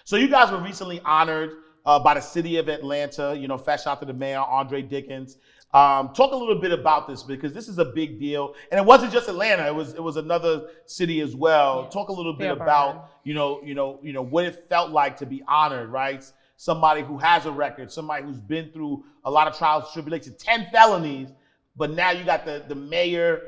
So you guys were recently honored by the city of Atlanta. Fast shout out to the mayor, Andre Dickens. Talk a little bit about this because this is a big deal, and it wasn't just Atlanta. It was another city as well. Yeah. Talk a little bit about what it felt like to be honored, right? Somebody who has a record, somebody who's been through a lot of trials, tribulations, 10 felonies, but now you got the mayor,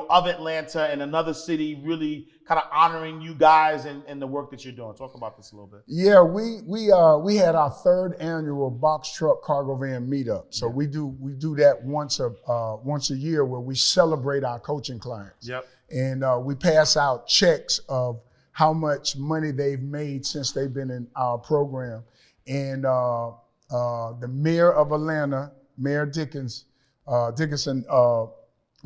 of Atlanta and another city really kind of honoring you guys and the work that you're doing. Talk about this a little bit. Yeah, we had our third annual box truck cargo van meetup. So we do that once a year where we celebrate our coaching clients. Yep. And we pass out checks of how much money they've made since they've been in our program. And the mayor of Atlanta, Mayor Dickinson,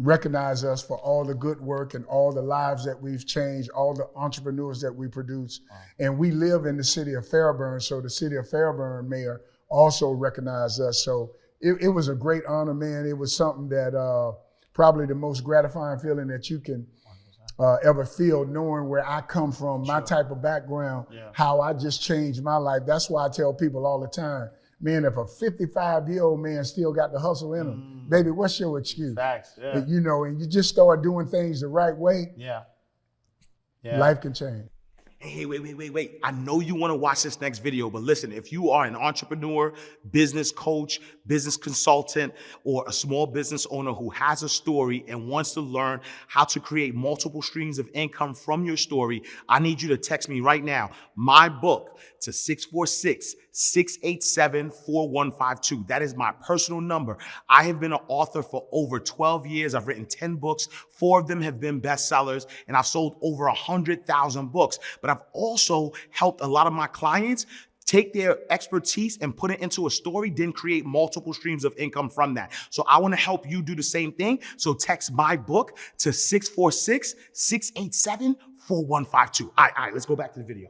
recognize us for all the good work and all the lives that we've changed, all the entrepreneurs that we produce. Wow. And we live in the city of Fairburn, so the city of Fairburn mayor also recognized us. So it was a great honor, man. It was something that probably the most gratifying feeling that you can ever feel, knowing where I come from, my type of background, how I just changed my life. That's why I tell people all the time, man, if a 55-year-old man still got the hustle in him, baby, what's your excuse? Facts, yeah. And you just start doing things the right way, life can change. Hey, wait. I know you want to watch this next video, but listen, if you are an entrepreneur, business coach, business consultant, or a small business owner who has a story and wants to learn how to create multiple streams of income from your story, I need you to text me right now, my book, to 646-687-4152. That is my personal number. I have been an author for over 12 years. I've written 10 books. 4 of them have been bestsellers, and I've sold over 100,000 books. But I've also helped a lot of my clients take their expertise and put it into a story, then create multiple streams of income from that. So I want to help you do the same thing. So text my book to 646-687-4152. All right, let's go back to the video.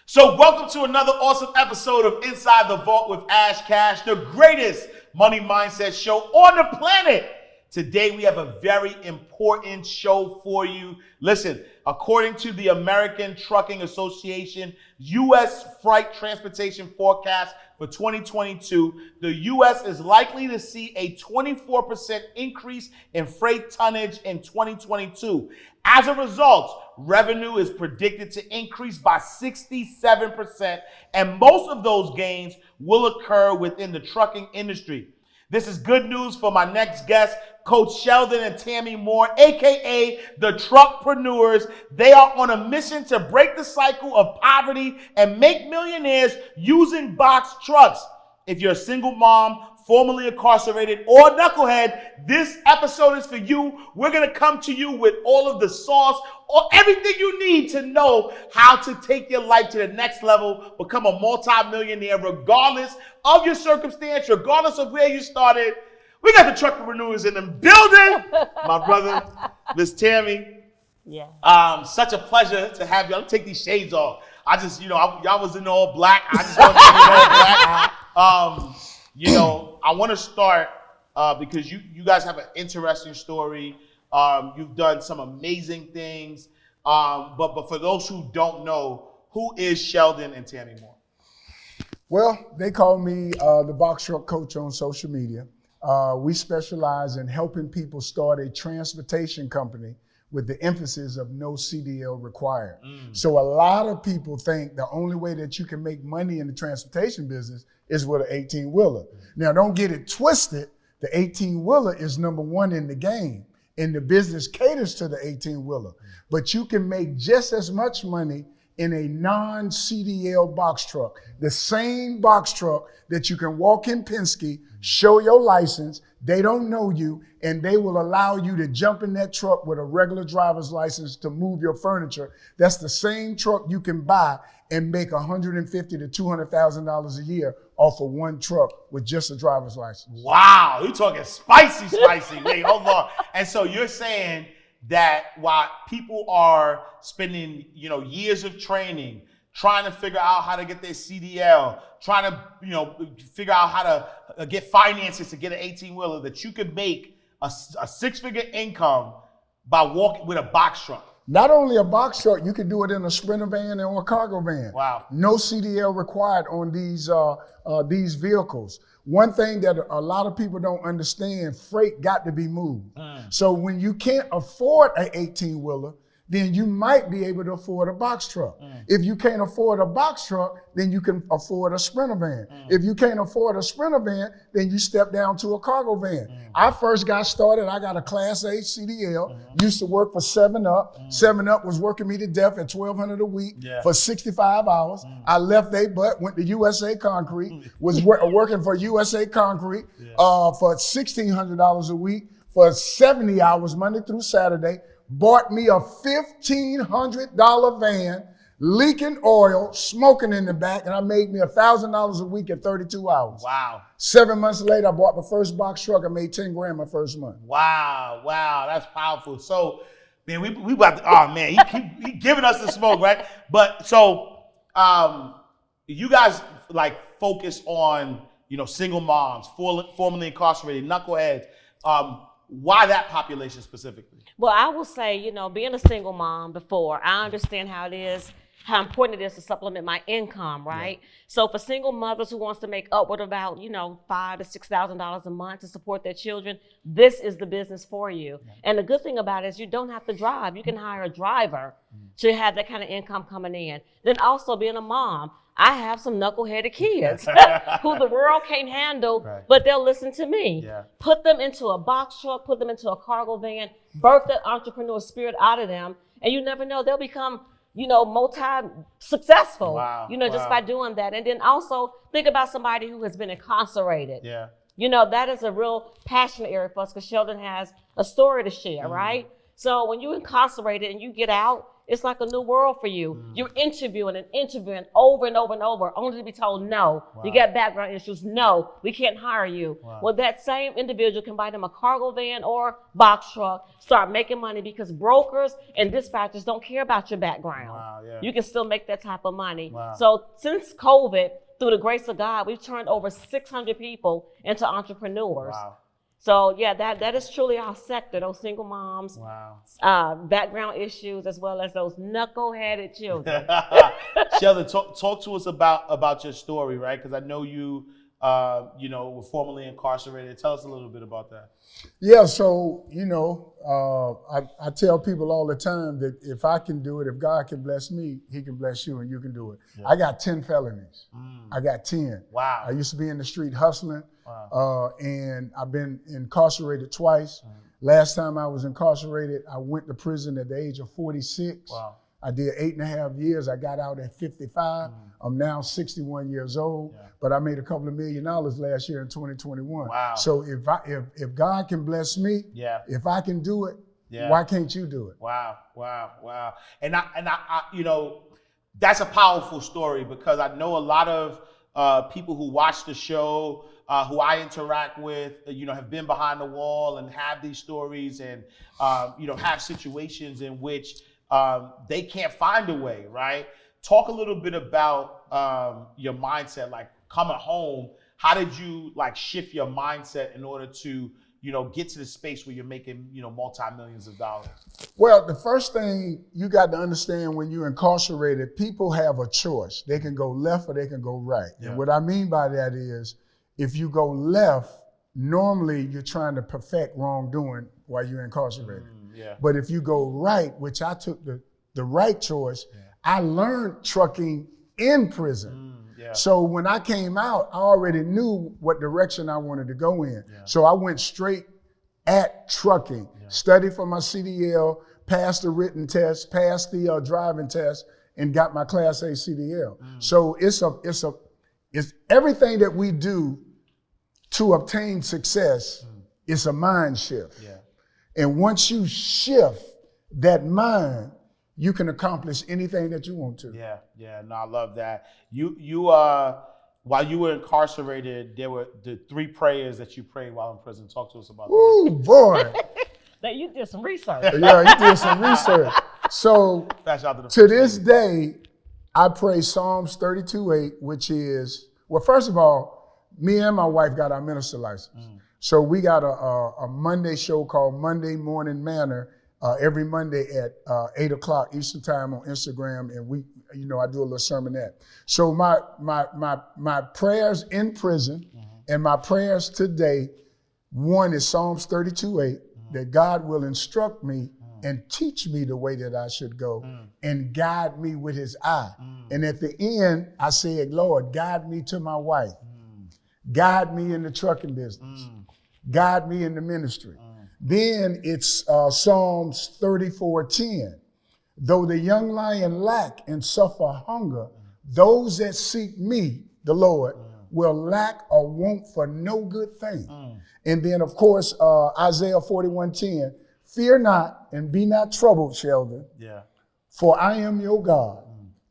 So welcome to another awesome episode of Inside the Vault with Ash Cash, the greatest money mindset show on the planet. Today we have a very important show for you. Listen, according to the American Trucking Association U.S. Freight Transportation Forecast for 2022, the U.S. is likely to see a 24% increase in freight tonnage in 2022. As a result, revenue is predicted to increase by 67%, and most of those gains will occur within the trucking industry. This is good news for my next guest, Coach Sheldon and Tammy Moore, aka the Truckpreneurs. They are on a mission to break the cycle of poverty and make millionaires using box trucks. If you're a single mom, formerly incarcerated, or knucklehead, this episode is for you. We're going to come to you with all of the sauce or everything you need to know how to take your life to the next level, become a multi-millionaire regardless of your circumstance, regardless of where you started. We got the Truckpreneurs in the building. My brother, Miss Tammy. Yeah. Such a pleasure to have you. I'll take these shades off. I just, y'all was in all black. I just want to be in all black. I want to start because you guys have an interesting story. You've done some amazing things. But for those who don't know, who is Sheldon and Tammy Moore? Well, they call me the box truck coach on social media. We specialize in helping people start a transportation company with the emphasis of no CDL required. So a lot of people think the only way that you can make money in the transportation business is with an 18-wheeler. Now, don't get it twisted. The 18-wheeler is number one in the game, and the business caters to the 18-wheeler. But you can make just as much money in a non-CDL box truck. The same box truck that you can walk in Penske, show your license, they don't know you, and they will allow you to jump in that truck with a regular driver's license to move your furniture. That's the same truck you can buy and make $150,000 to $200,000 a year off of one truck with just a driver's license. Wow, you're talking spicy. Wait, hold on. And so you're saying that while people are spending, years of training trying to figure out how to get their CDL, trying to, figure out how to get finances to get an 18-wheeler, that you could make a six-figure income by walking with a box truck. Not only a box truck, you can do it in a Sprinter van or a cargo van. Wow. No CDL required on these vehicles. One thing that a lot of people don't understand, freight got to be moved. So when you can't afford an 18-wheeler, then you might be able to afford a box truck. If you can't afford a box truck, then you can afford a Sprinter van. If you can't afford a Sprinter van, then you step down to a cargo van. I first got started, I got a Class A CDL, used to work for 7-Up. 7-Up was working me to death at $1,200 a week for 65 hours. I left they butt, went to USA Concrete, was working for USA Concrete for $1,600 a week for 70 hours, Monday through Saturday. Bought me a $1,500 van, leaking oil, smoking in the back, and I made me $1,000 a week at 32 hours. Wow. 7 months later, I bought my first box truck. I made 10 grand my first month. Wow, that's powerful. So, man, we about to, oh man, he giving us the smoke, right? But so, you guys like focus on, single moms, formerly incarcerated, knuckleheads. Why that population specifically? Well, I will say, being a single mom before, I understand how important it is to supplement my income, right? Yeah. So for single mothers who wants to make upward about, $5,000 to $6,000 a month to support their children, this is the business for you. Yeah. And the good thing about it is you don't have to drive. You can hire a driver to have that kind of income coming in. Then also being a mom, I have some knuckleheaded kids who the world can't handle, but they'll listen to me. Yeah. Put them into a box truck, put them into a cargo van, birth that entrepreneur spirit out of them, and you never know, they'll become, multi-successful, just by doing that. And then also think about somebody who has been incarcerated. Yeah. That is a real passionate area for us because Sheldon has a story to share, right? So when you're incarcerated and you get out, it's like a new world for you. You're interviewing over and over and over, only to be told, no, you got background issues. No, we can't hire you. Well, that same individual can buy them a cargo van or box truck, start making money because brokers and dispatchers don't care about your background. You can still make that type of money. So since COVID, through the grace of God, we've turned over 600 people into entrepreneurs. So yeah, that is truly our sector, those single moms, background issues, as well as those knuckle-headed children. Sheldon, talk to us about your story, right? Because I know you, were formerly incarcerated. Tell us a little bit about that. Yeah, so, I tell people all the time that if I can do it, if God can bless me, he can bless you and you can do it. Yeah. I got 10 felonies. I got 10. Wow. I used to be in the street hustling. And I've been incarcerated twice. Last time I was incarcerated, I went to prison at the age of 46. Wow. I did 8.5 years. I got out at 55. I'm now 61 years old, but I made a couple of $1 million last year in 2021. Wow. So if God can bless me, if I can do it, why can't you do it? Wow. And I that's a powerful story because I know a lot of people who watch the show, who I interact with, have been behind the wall and have these stories and, have situations in which they can't find a way, right? Talk a little bit about your mindset, like coming home. How did you shift your mindset in order to, get to the space where you're making, multi-millions of dollars? Well, the first thing you got to understand when you're incarcerated, people have a choice. They can go left or they can go right. Yeah. And what I mean by that is, if you go left, normally you're trying to perfect wrongdoing while you're incarcerated. But if you go right, which I took the right choice, I learned trucking in prison. So when I came out, I already knew what direction I wanted to go in. So I went straight at trucking, studied for my CDL, passed the written test, passed the driving test, and got my Class A CDL. So it's everything that we do to obtain success is a mind shift. And once you shift that mind, you can accomplish anything that you want to. No, I love that. You while you were incarcerated, there were the 3 prayers that you prayed while in prison. Talk to us about that. Ooh, boy. Now you did some research. Yeah, you did some research. So to this day, I pray Psalms 32:8, which is, well, first of all, me and my wife got our minister license. So we got a Monday show called Monday Morning Manor every Monday at 8 o'clock Eastern Time on Instagram, and we, I do a little sermonette. So my prayers in prison and my prayers today, one is Psalms 32:8, that God will instruct me and teach me the way that I should go and guide me with his eye. And at the end, I said, Lord, guide me to my wife. Guide me in the trucking business. Guide me in the ministry. Then it's Psalms 34:10. Though the young lion lack and suffer hunger, those that seek me, the Lord, will lack or want for no good thing. And then, of course, Isaiah 41:10, fear not and be not troubled, Sheldon. For I am your God.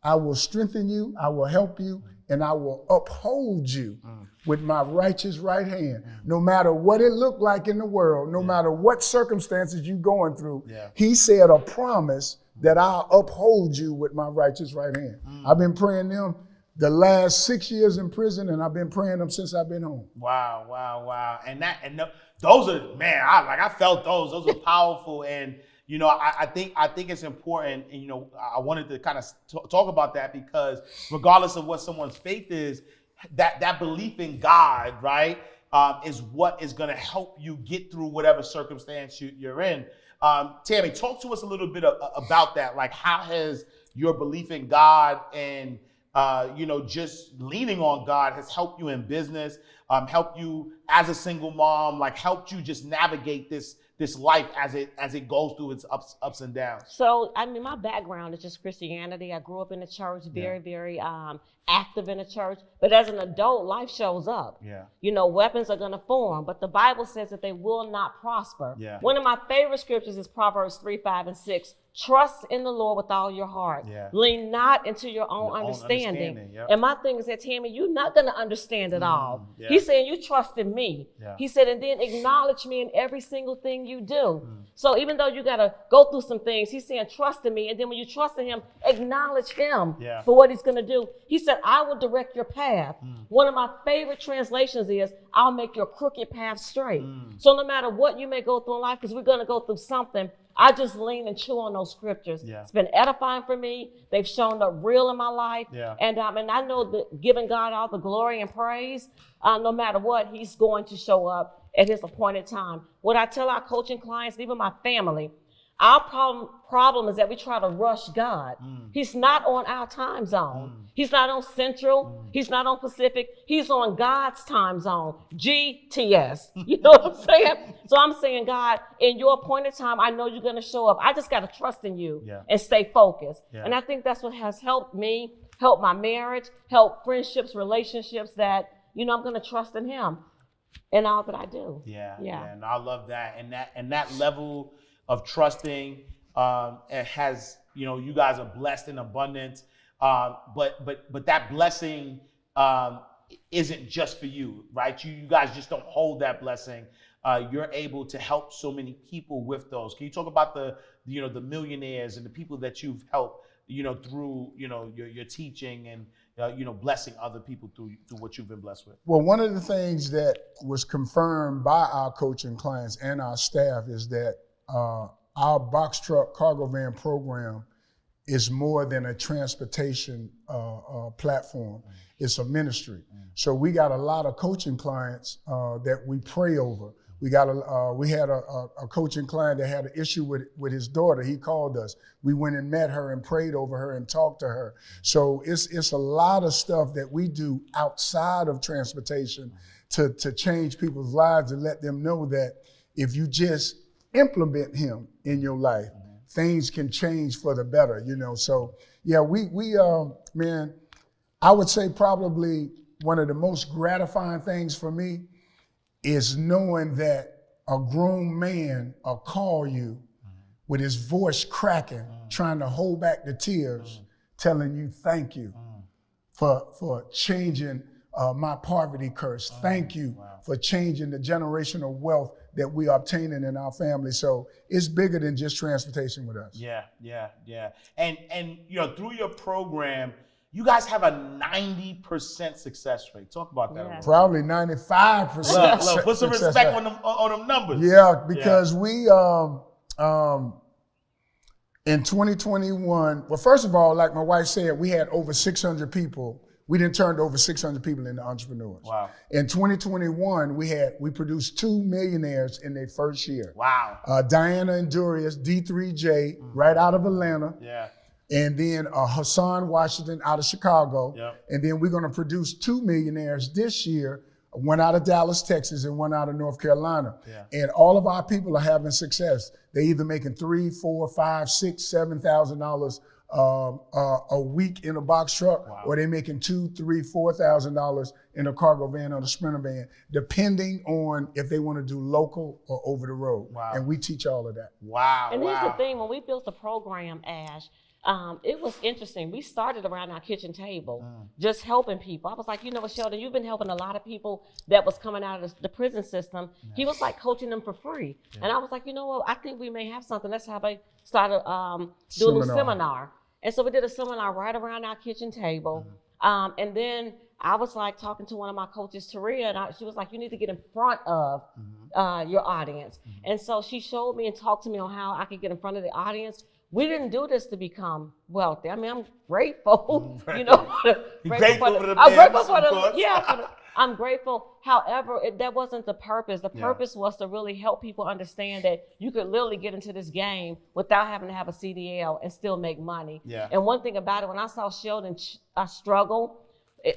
I will strengthen you, I will help you, and I will uphold you with my righteous right hand. No matter what it looked like in the world, no matter what circumstances you're going through, he said a promise that I'll uphold you with my righteous right hand. I've been praying them the last 6 years in prison, and I've been praying them since I've been home. Wow. And those are, man, I felt those. Those are powerful. And, I think it's important. And, I wanted to kind of talk about that because regardless of what someone's faith is, that belief in God, right, is what is going to help you get through whatever circumstance you're in. Tammy, talk to us a little bit about that. Like, how has your belief in God and just leaning on God has helped you in business, helped you as a single mom, like helped you just navigate this life as it goes through its ups and downs? So, my background is just Christianity. I grew up in the church, very active in the church. But as an adult, life shows up. Weapons are going to form, but the Bible says that they will not prosper. One of my favorite scriptures is Proverbs 3:5-6. Trust in the Lord with all your heart. Lean not into your own understanding. And my thing is that, Tammy, you're not going to understand it all. He's saying, you trust in me. He said, and then acknowledge me in every single thing you do. So even though you got to go through some things, he's saying, trust in me. And then when you trust in him, acknowledge him for what he's going to do. He said, I will direct your path. One of my favorite translations is, I'll make your crooked path straight. So no matter what you may go through in life, because we're going to go through something, I just lean and chew on those scriptures. It's been edifying for me. They've shown up real in my life. And I know that giving God all the glory and praise, no matter what, he's going to show up at his appointed time. What I tell our coaching clients, even my family, our problem is that we try to rush God. He's not on our time zone. He's not on Central. He's not on Pacific. He's on God's time zone, GTS. You know what I'm saying? So I'm saying, God, in your appointed time, I know you're going to show up. I just got to trust in you and stay focused. And I think that's what has helped me, help my marriage, help friendships, relationships, that, I'm going to trust in him in all that I do. And I love that. And that level of trusting has, you guys are blessed in abundance, but that blessing isn't just for you, right? You guys just don't hold that blessing. You're able to help so many people with those. Can you talk about the millionaires and the people that you've helped, through your teaching and blessing other people through what you've been blessed with? Well, one of the things that was confirmed by our coaching clients and our staff is that our box truck cargo van program is more than a transportation platform. It's a ministry. So we got a lot of coaching clients that we pray over. We had a coaching client that had an issue with his daughter. He called us. We went and met her and prayed over her and talked to her. So it's a lot of stuff that we do outside of transportation to change people's lives and let them know that if you just implement him in your life, things can change for the better, So man, I would say probably one of the most gratifying things for me is knowing that a grown man will call you with his voice cracking, trying to hold back the tears, telling you thank you for changing my poverty curse. Thank you for changing the generational wealth that we are obtaining in our family. So it's bigger than just transportation with us. Yeah. And through your program, You guys have a 90% success rate. Talk about that. Yes. Probably 95%. Look, put some respect on them numbers. Yeah, because we in 2021, well, first of all, like my wife said, we had over 600 people. We didn't turn over 600 people into entrepreneurs. Wow. In 2021, we produced 2 millionaires in their first year. Wow. Diana and Durius, D3J, right out of Atlanta. Yeah. And then Hassan Washington out of Chicago. Yep. And then we're going to produce 2 millionaires this year, one out of Dallas, Texas, and one out of North Carolina. Yeah. And all of our people are having success. They're either making $3,000, $4,000, $5,000, $6,000, $7,000 a week in a box truck, Wow. or they're making $2,000, $3,000, $4,000 in a cargo van or a Sprinter van, depending on if they want to do local or over the road. Wow. And we teach all of that. Wow. And here's wow. the thing, when we built the program, Ash, it was interesting. We started around our kitchen table, just helping people. I was like, you know what, Sheldon, you've been helping a lot of people that was coming out of the prison system. Yes. He was like coaching them for free. Yeah. And I was like, you know what, I think we may have something. That's how I started doing a little seminar. And so we did a seminar right around our kitchen table. And then I was like talking to one of my coaches, Taria, and she was like, you need to get in front of your audience. And so she showed me and talked to me on how I could get in front of the audience. We didn't do this to become wealthy. I mean, I'm grateful, you know. I'm grateful. However, that wasn't the purpose. The purpose was to really help people understand that you could literally get into this game without having to have a CDL and still make money. Yeah. And one thing about it, when I saw Sheldon struggle,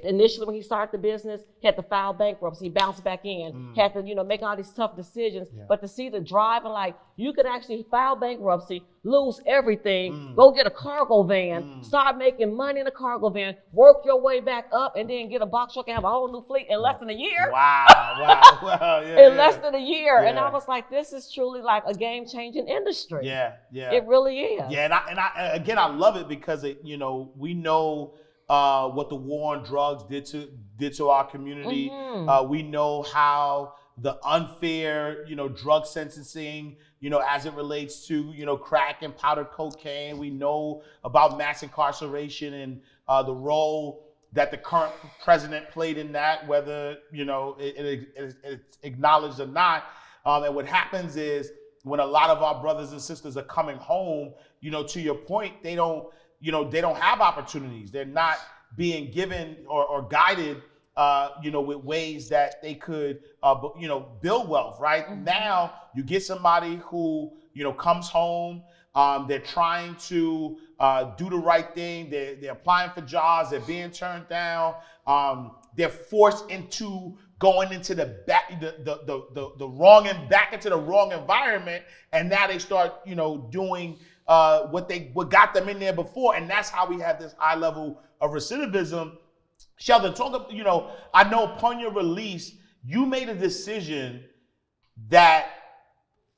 initially when he started the business, he had to file bankruptcy, bounce back in, had to, you know, make all these tough decisions. Yeah. But to see the drive and like, you could actually file bankruptcy, lose everything, go get a cargo van, start making money in a cargo van, work your way back up, and then get a box truck and have a whole new fleet in less than a year. Wow. Yeah, in less than a year. Yeah. And I was like, this is truly like a game-changing industry. Yeah. It really is. Yeah, and I love it because it, you know, we know what the war on drugs did to our community. We know how the unfair, you know, drug sentencing, you know, as it relates to, you know, crack and powdered cocaine. We know about mass incarceration and the role that the current president played in that, whether, you know, it's acknowledged or not. And what happens is when a lot of our brothers and sisters are coming home, you know, to your point, they don't have opportunities. They're not being given or guided, you know, with ways that they could, you know, build wealth, right? Now you get somebody who, you know, comes home, they're trying to do the right thing. They're applying for jobs. They're being turned down. They're forced into going into the wrong and back into the wrong environment. And now they start, you know, doing what got them in there before. And that's how we have this high level of recidivism. Sheldon, talk, you know, I know upon your release, you made a decision that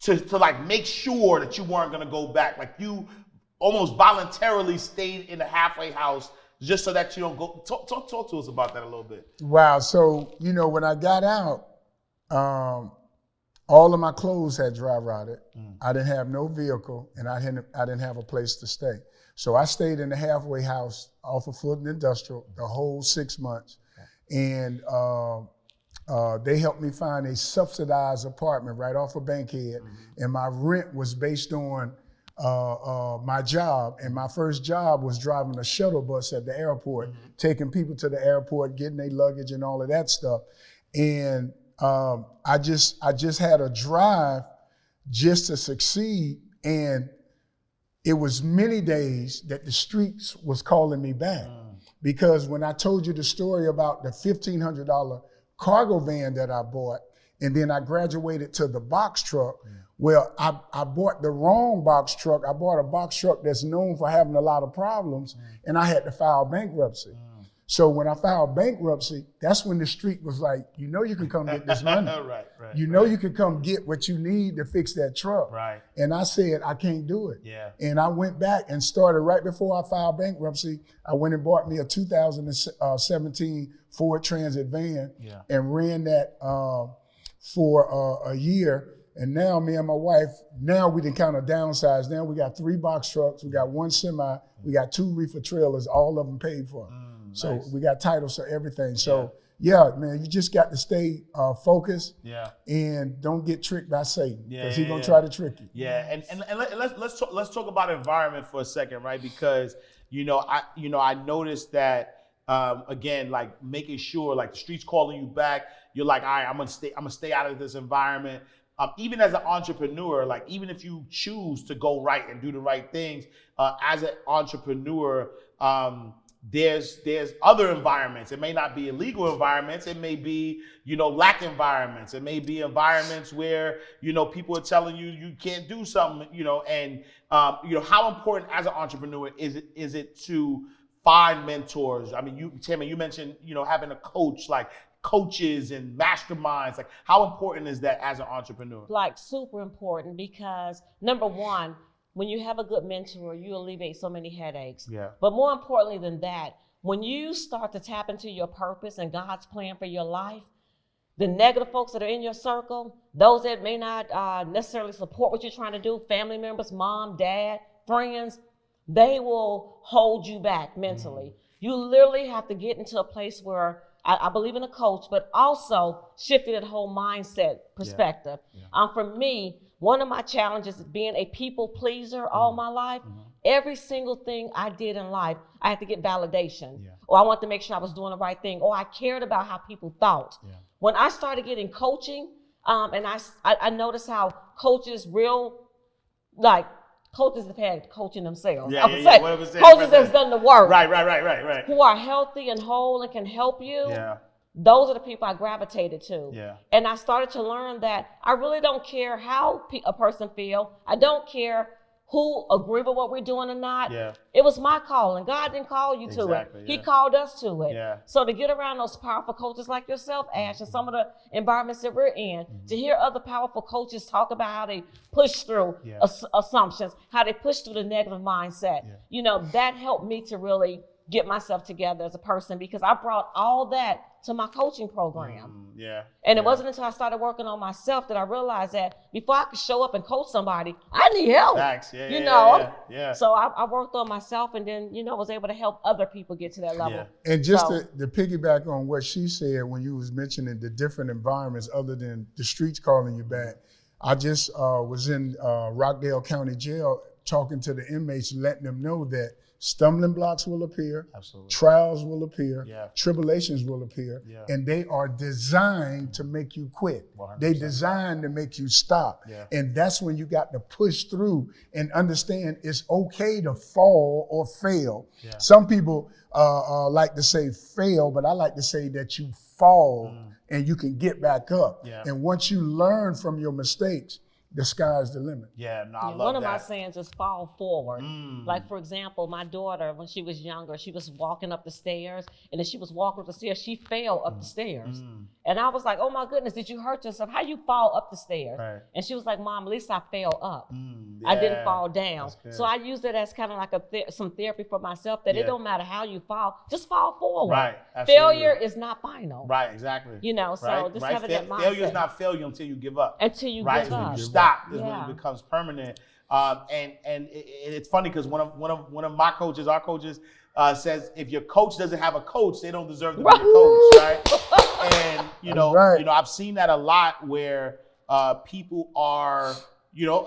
to like make sure that you weren't going to go back. Like you almost voluntarily stayed in the halfway house just so that you don't go. Talk to us about that a little bit. Wow. So, you know, when I got out, all of my clothes had dry rotted. I didn't have no vehicle, and I didn't have a place to stay. So I stayed in the halfway house off of Fulton Industrial the whole 6 months. And they helped me find a subsidized apartment right off of Bankhead. And my rent was based on my job. And my first job was driving a shuttle bus at the airport, taking people to the airport, getting their luggage and all of that stuff. And I just had a drive just to succeed. And it was many days that the streets was calling me back. Because when I told you the story about the $1,500 cargo van that I bought, and then I graduated to the box truck, well, I bought the wrong box truck. I bought a box truck that's known for having a lot of problems, and I had to file bankruptcy. So when I filed bankruptcy, that's when the street was like, you know you can come get this money. You know you can come get what you need to fix that truck. And I said, I can't do it. And I went back and started right before I filed bankruptcy. I went and bought me a 2017 Ford Transit van and ran that for a year. And now me and my wife, now we done kind of downsized. Now we got 3 box trucks, we got 1 semi, we got 2 reefer trailers, all of them paid for. So nice. we got titles for everything. So yeah, man, you just got to stay focused. Yeah. And don't get tricked by Satan, because he's gonna yeah. try to trick you. Yeah, and let's talk about environment for a second, right? Because I noticed that again, like making sure like the streets calling you back, you're like, all right, I'm gonna stay out of this environment. Even as an entrepreneur, like even if you choose to go right and do the right things, as an entrepreneur, there's other environments. It may not be illegal environments. It may be, lack environments. It may be environments where, people are telling you you can't do something, and how important as an entrepreneur is it to find mentors? I mean, Tammy, you mentioned, having a coach, like coaches and masterminds. Like, how important is that as an entrepreneur? Like super important, because number one, when you have a good mentor, you alleviate so many headaches. Yeah. But more importantly than that, when you start to tap into your purpose and God's plan for your life, the negative folks that are in your circle, those that may not necessarily support what you're trying to do, family members, mom, dad, friends, they will hold you back mentally. You literally have to get into a place where I believe in a coach, but also shifting that whole mindset perspective. For me, one of my challenges is being a people pleaser all my life. Every single thing I did in life, I had to get validation. Or I wanted to make sure I was doing the right thing. Or I cared about how people thought. When I started getting coaching, and I noticed how coaches coaches have had coaching themselves. Coaches that's done the work. Right. Who are healthy and whole and can help you. Those are the people I gravitated to. And I started to learn that I really don't care how a person feel. I don't care who agree with what we're doing or not. It was my calling. God didn't call you to it. He called us to it. So to get around those powerful coaches like yourself, Ash, and some of the environments that we're in, to hear other powerful coaches talk about how they push through assumptions, how they push through the negative mindset, that helped me to really get myself together as a person, because I brought all that to my coaching program. And it wasn't until I started working on myself that I realized that before I could show up and coach somebody, I need help. Facts. So I worked on myself, and then, was able to help other people get to that level. And just to piggyback on what she said when you was mentioning the different environments other than the streets calling you back, I just was in Rockdale County Jail talking to the inmates, letting them know that stumbling blocks will appear, trials will appear, tribulations will appear, and they are designed to make you quit. 100%. They designed to make you stop. And that's when you got to push through and understand it's okay to fall or fail. Some people like to say fail, but I like to say that you fall and you can get back up. And once you learn from your mistakes, the sky's the limit. I love one of that. my sayings is fall forward. Like, for example, my daughter, when she was younger, she was walking up the stairs, and as she was walking up the stairs, she fell up the stairs. And I was like, oh my goodness, did you hurt yourself? How you fall up the stairs? And she was like, Mom, at least I fell up. I didn't fall down. So I used it as kind of like some therapy for myself, that it don't matter how you fall, just fall forward. Failure is not final. Exactly. So just having that mindset. Failure is not failure until you give up. Until you give up. Stop is when it becomes permanent. And it's funny because one of my coaches, our coaches, says if your coach doesn't have a coach, they don't deserve to be a coach, right? And I've seen that a lot where people are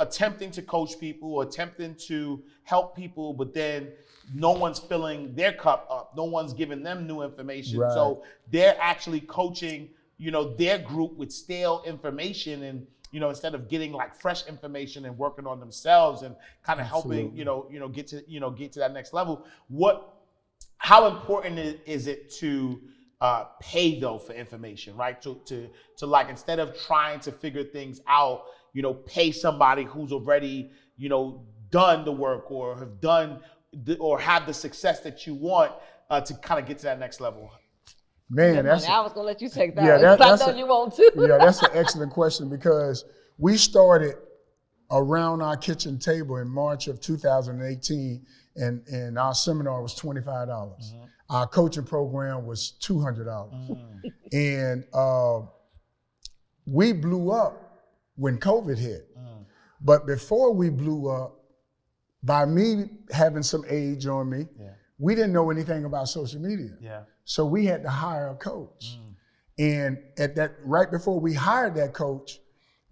attempting to coach people or attempting to help people, but then no one's filling their cup up. No one's giving them new information. So they're actually coaching their group with stale information, and instead of getting like fresh information and working on themselves and kind of helping, get to that next level. How important is it to pay though for information, right? To like, instead of trying to figure things out, pay somebody who's already, done the work or have done or have the success that you want to kind of get to that next level. Man, I was gonna let you take that. I know you won't too. That's an excellent question, because we started around our kitchen table in March of 2018, and our seminar was $25. Our coaching program was $200, and we blew up when COVID hit. But before we blew up, by me having some age on me, we didn't know anything about social media. Yeah. So we had to hire a coach. And right before we hired that coach,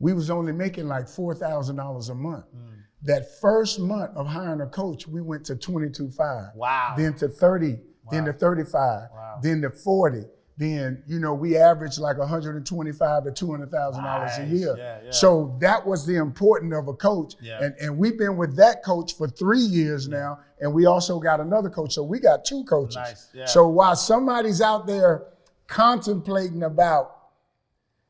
we was only making like $4,000 a month. That first month of hiring a coach, we went to $22,500. Wow. Then to $30,000, then to $35,000, then to $40,000. Then, we averaged like $125,000 to $200,000 a year. Yeah. So that was the importance of a coach. Yeah. And we've been with that coach for 3 years now. And we also got another coach. So we got 2 coaches. Nice. Yeah. So while somebody's out there contemplating about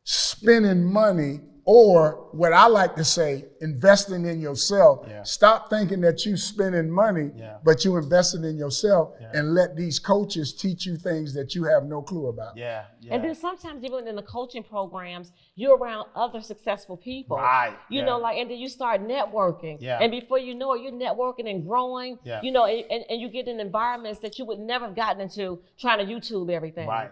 spending money, or what I like to say, investing in yourself. Yeah. Stop thinking that you spending money, but you investing in yourself, and let these coaches teach you things that you have no clue about. Yeah. And then sometimes even in the coaching programs, you're around other successful people. Right. You know, and then you start networking. Yeah. And before you know it, you're networking and growing. Yeah. And you get in environments that you would never have gotten into trying to YouTube everything. Right.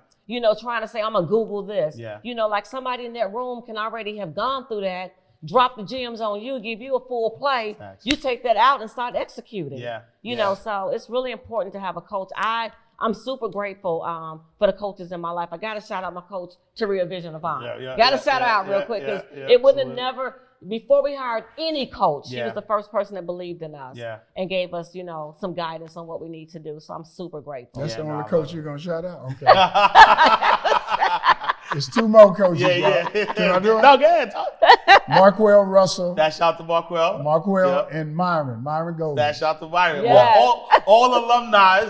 Trying to say, I'm gonna Google this. Yeah. Like somebody in that room can already have gone through that, drop the gems on you, give you a full play. Thanks. You take that out and start executing. Yeah. You know, so it's really important to have a coach. I'm super grateful for the coaches in my life. I got to shout out my coach, Taria Vision Avant. Got to shout her out real quick because it would have never, before we hired any coach, she was the first person that believed in us and gave us, some guidance on what we need to do. So I'm super grateful. That's the only coach you're going to shout out? Okay. There's 2 more coaches. Yeah. Can I do it? No, go ahead. Marquell Russell. Dash out to Marquell. And Myron Golden. Dash out to Myron. Yes. All alumni,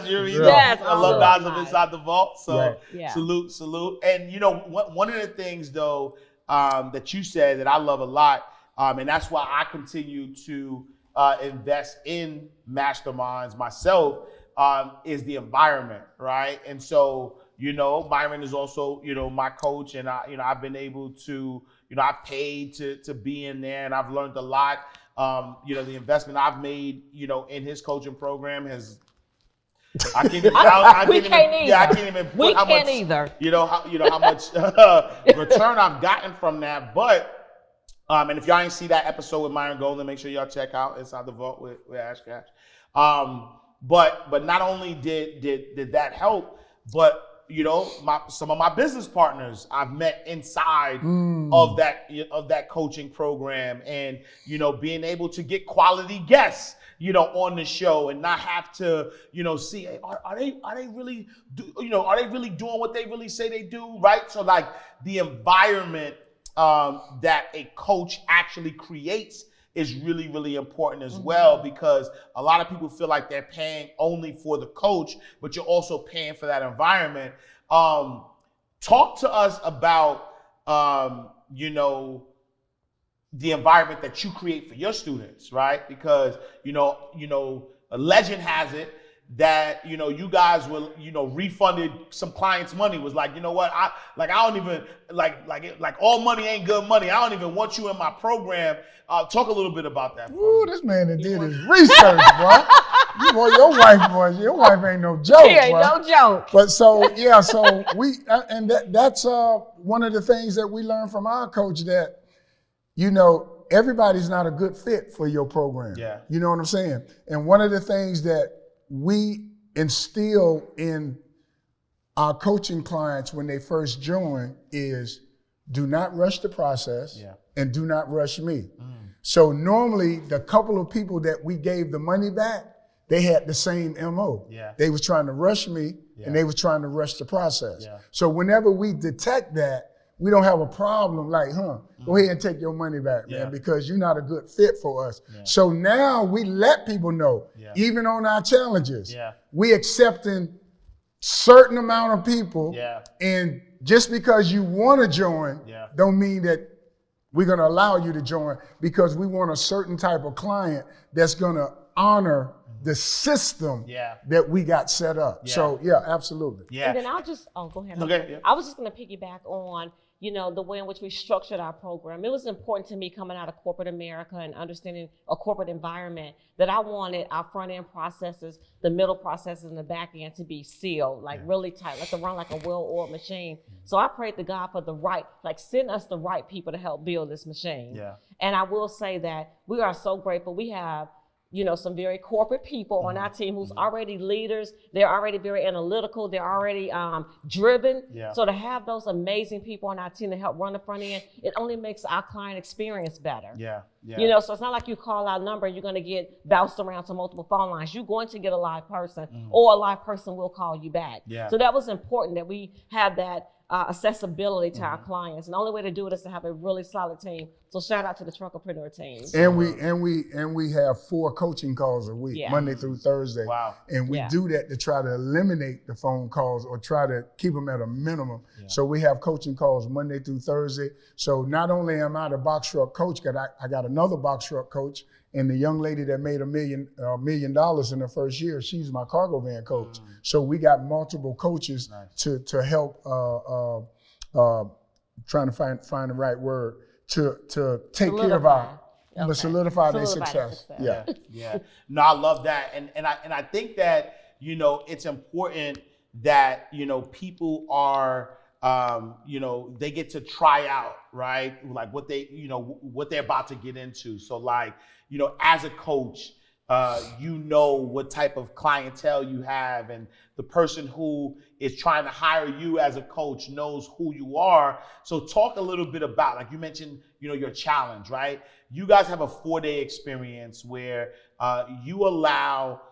alumni of Inside the Vault. So salute. And one of the things though that you said that I love a lot, and that's why I continue to invest in masterminds myself, is the environment, right? And so Myron is also my coach, and I've been able to I've paid to be in there, and I've learned a lot. The investment I've made in his coaching program has. I can't even put how much. Either. How much return I've gotten from that. But and if y'all ain't see that episode with Myron Golden, make sure y'all check out Inside the Vault with Ash Cash. But not only did that help, but some of my business partners I've met inside of that coaching program, and being able to get quality guests on the show and not have to see, hey, are they really doing what they really say they do, right? So like the environment that a coach actually creates is really, really important as well, because a lot of people feel like they're paying only for the coach, but you're also paying for that environment. Talk to us about, the environment that you create for your students, right? Because, a legend has it that, you guys were, refunded some clients' money, was like, what, I don't even, like all money ain't good money. I don't even want you in my program. Talk a little bit about that. Ooh, this man that did his research, bro. Your wife ain't no joke, She ain't no joke. But we, and that's one of the things that we learned from our coach, that, everybody's not a good fit for your program. Yeah. You know what I'm saying? And one of the things that we instill in our coaching clients when they first join is, do not rush the process and do not rush me. So normally the couple of people that we gave the money back, they had the same MO. Yeah. They was trying to rush me and they was trying to rush the process. Yeah. So whenever we detect that, we don't have a problem like, go ahead and take your money back, man, because you're not a good fit for us. Yeah. So now we let people know, even on our challenges, we accepting certain amount of people, and just because you want to join, don't mean that we're going to allow you to join, because we want a certain type of client that's going to honor the system that we got set up. Yeah. So absolutely. Yeah. And then I'll just, go ahead. Okay. Yeah. I was just going to piggyback on, the way in which we structured our program. It was important to me coming out of corporate America and understanding a corporate environment that I wanted our front end processes, the middle processes, and the back end to be sealed, really tight, to run like a well-oiled machine. So I prayed to God for send us the right people to help build this machine. Yeah. And I will say that we are so grateful. We have some very corporate people on our team who's already leaders. They're already very analytical. They're already driven. Yeah. So to have those amazing people on our team to help run the front end, it only makes our client experience better. Yeah. So it's not like you call our number and you're going to get bounced around to multiple phone lines. You're going to get a live person, or a live person will call you back. Yeah. So that was important that we have that accessibility to our clients. And the only way to do it is to have a really solid team. So shout out to the Truckpreneur team. And we have 4 coaching calls a week, Monday through Thursday. Wow. And we do that to try to eliminate the phone calls or try to keep them at a minimum. Yeah. So we have coaching calls Monday through Thursday. So not only am I the box truck coach, I got another box truck coach, and the young lady that made $1 million in the first year, she's my cargo van coach. So we got multiple coaches to help. Trying to find the right word to take care of our solidify their success. Yeah. No, I love that, and I think that it's important that people are they get to try out, right? Like what they're about to get into. So like as a coach, what type of clientele you have, and the person who is trying to hire you as a coach knows who you are. So talk a little bit about, like you mentioned, your challenge, right? You guys have a 4-day experience where you allow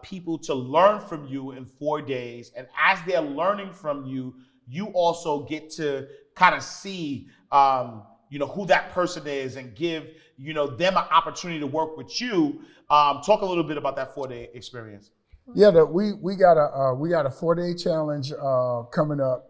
people to learn from you in 4 days. And as they're learning from you, you also get to kind of see who that person is and give them an opportunity to work with you. Talk a little bit about that 4-day experience. Yeah, we got a 4-day challenge coming up.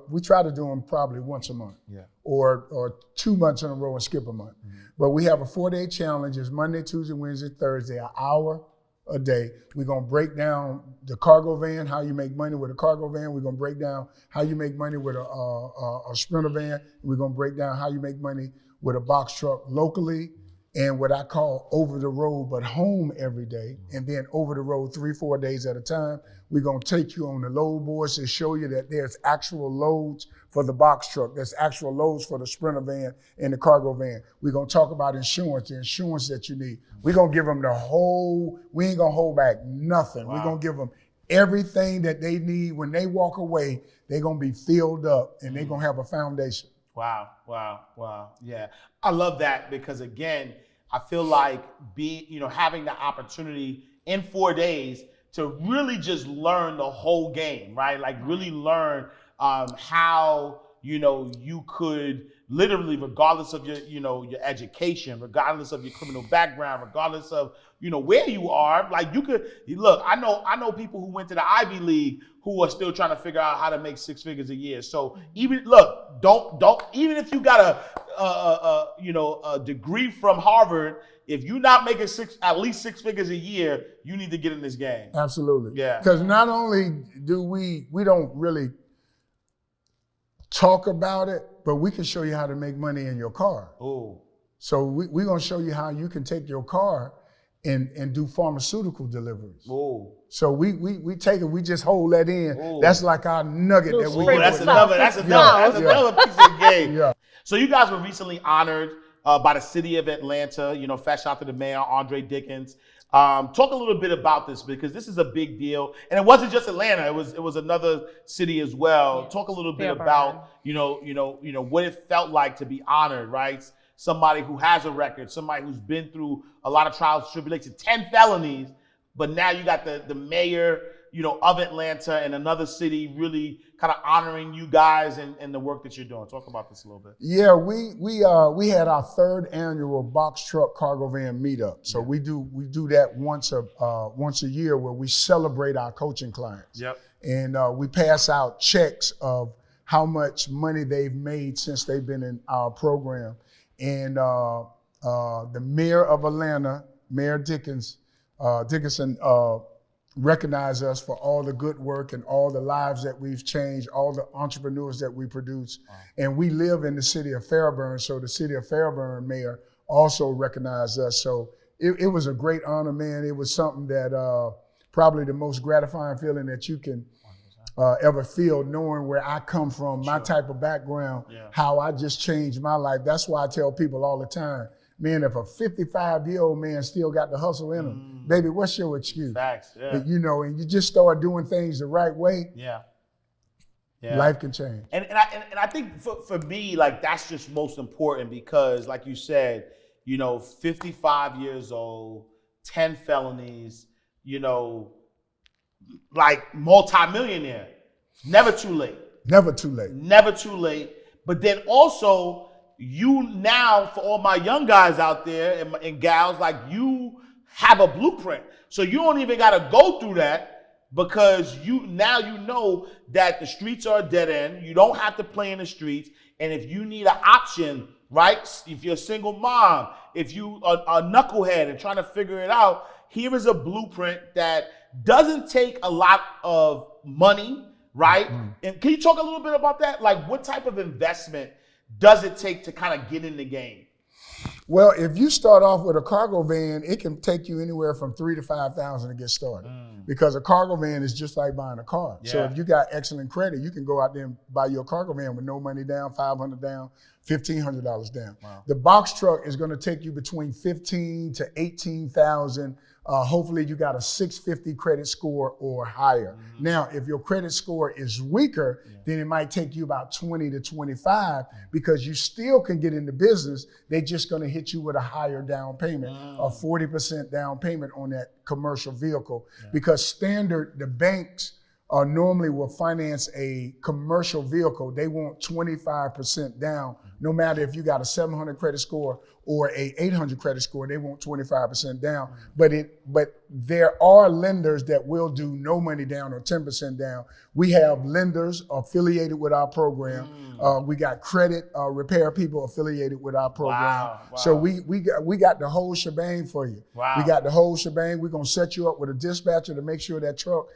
We try to do them probably once a month, or 2 months in a row and skip a month. But we have a 4-day challenge. It's Monday, Tuesday, Wednesday, Thursday, an hour a day. We're gonna break down the cargo van, how you make money with a cargo van. We're gonna break down how you make money with a Sprinter van. We're gonna break down how you make money with a box truck locally, and what I call over the road, but home every day, and then over the road 3-4 days at a time. We're gonna take you on the load boards to show you that there's actual loads for the box truck, there's actual loads for the Sprinter van and the cargo van. We're gonna talk about insurance, the insurance that you need. We're gonna give them we ain't gonna hold back nothing. Wow. We're gonna give them everything that they need. When they walk away, they're gonna be filled up and they're gonna have a foundation. Wow. Yeah. I love that, because again, I feel like having the opportunity in 4 days to really just learn the whole game, right? Like really learn how, you could literally, regardless of your education, regardless of your criminal background, regardless of, where you are, like you could, look, I know people who went to the Ivy League who are still trying to figure out how to make 6 figures a year. So even even if you got a degree from Harvard, if you're not making at least 6 figures a year, you need to get in this game. Absolutely. Yeah. Because not only do we don't really talk about it, but we can show you how to make money in your car. Oh. So we're gonna show you how you can take your car and do pharmaceutical deliveries. Oh. So we take it, we just hold that in. Ooh. That's like our nugget that we. That's another piece of game. Yeah. So you guys were recently honored by the city of Atlanta. Fast shout to the mayor, Andre Dickens. Talk a little bit about this, because this is a big deal, and it wasn't just Atlanta. It was another city as well. Yeah. Talk a little bit about what it felt like to be honored, right? Somebody who has a record, somebody who's been through a lot of trials, tribulations, 10 felonies, but now you got the mayor, of Atlanta and another city really kind of honoring you guys and the work that you're doing. Talk about this a little bit. Yeah, we had our 3rd annual box truck cargo van meetup. So we do that once a year, where we celebrate our coaching clients. Yep. And we pass out checks of how much money they've made since they've been in our program. And the mayor of Atlanta, Mayor Dickinson, recognize us for all the good work and all the lives that we've changed, all the entrepreneurs that we produce. Wow. And we live in the city of Fairburn, so the city of Fairburn mayor also recognized us. So it was a great honor, man. It was something that probably the most gratifying feeling that you can ever feel, knowing where I come from, my type of background, how I just changed my life. That's why I tell people all the time, man, if a 55-year-old man still got the hustle in him, baby, what's your excuse? Facts, yeah. You know, and you just start doing things the right way, life can change. And I think for me, like, that's just most important because, like you said, you know, 55 years old, 10 felonies, you know, like multimillionaire. Never too late. Never too late. Never too late. But then also, you now, for all my young guys out there and gals, like, you have a blueprint. So you don't even got to go through that because you know that the streets are a dead end. You don't have to play in the streets. And if you need an option, right? If you're a single mom, if you are a knucklehead and trying to figure it out, here is a blueprint that doesn't take a lot of money, right? And can you talk a little bit about that? Like, what type of investment does it take to kind of get in the game? Well, if you start off with a cargo van, it can take you anywhere from $3,000 to $5,000 to get started because a cargo van is just like buying a car. Yeah. So if you got excellent credit, you can go out there and buy your cargo van with no money down, $500 down, $1,500 down. Wow. The box truck is going to take you between $15,000 to $18,000. Hopefully you got a 650 credit score or higher. Now, if your credit score is weaker, then it might take you about 20 to 25 because you still can get into business. They're just going to hit you with a higher down payment, a 40% down payment on that commercial vehicle because standard, the banks normally will finance a commercial vehicle. They want 25% down, no matter if you got a 700 credit score or a 800 credit score, they want 25% down. But there are lenders that will do no money down or 10% down. We have lenders affiliated with our program. We got credit repair people affiliated with our program. Wow. So we got the whole shebang for you. Wow. We got the whole shebang. We're gonna set you up with a dispatcher to make sure that truck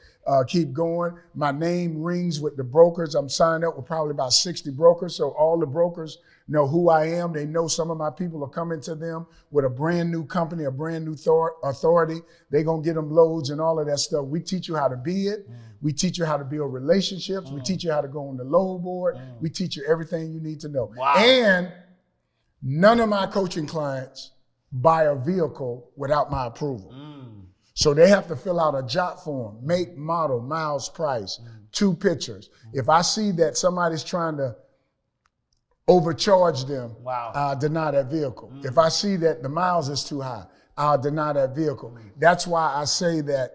keep going. My name rings with the brokers. I'm signed up with probably about 60 brokers. So all the brokers know who I am. They know some of my people are coming to them with a brand new company, a brand new authority. They're going to get them loads and all of that stuff. We teach you how to be it. We teach you how to build relationships. We teach you how to go on the load board. We teach you everything you need to know. Wow. And none of my coaching clients buy a vehicle without my approval. So they have to fill out a jot form, make, model, miles, price, 2 pictures. If I see that somebody's trying to overcharge them, I'll deny that vehicle. If I see that the miles is too high, I'll deny that vehicle. That's why I say that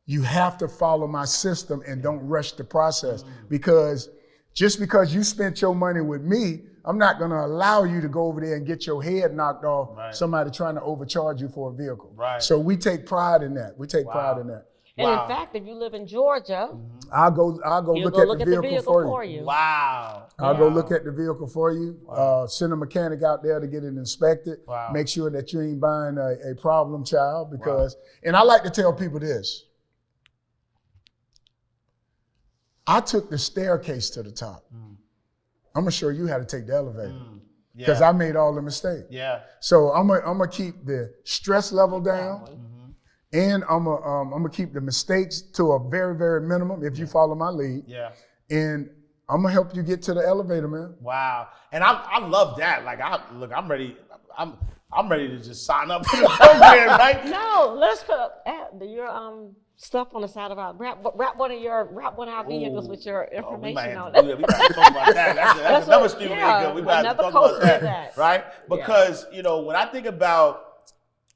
you have to follow my system and don't rush the process because just because you spent your money with me, I'm not going to allow you to go over there and get your head knocked off somebody trying to overcharge you for a vehicle. So we take pride in that. We take pride in that. And in fact, if you live in Georgia, I'll go look at the vehicle for you. Wow. I'll go look at the vehicle for you. Send a mechanic out there to get it inspected. Make sure that you ain't buying a problem child because, and I like to tell people this. I took the staircase to the top. I'm gonna show you how to take the elevator because I made all the mistakes. So I'm gonna keep the stress level down. And I'm gonna keep the mistakes to a very, very minimum if you follow my lead. And I'm gonna help you get to the elevator, man. Wow. And I love that. Like, I'm ready. I'm ready to just sign up for the program, right? No, let's put your stuff on the side of our wrap one of our vehicles with your information on it. We gotta talk about that. That's another stream good. We gotta talk about that, right? Because when I think about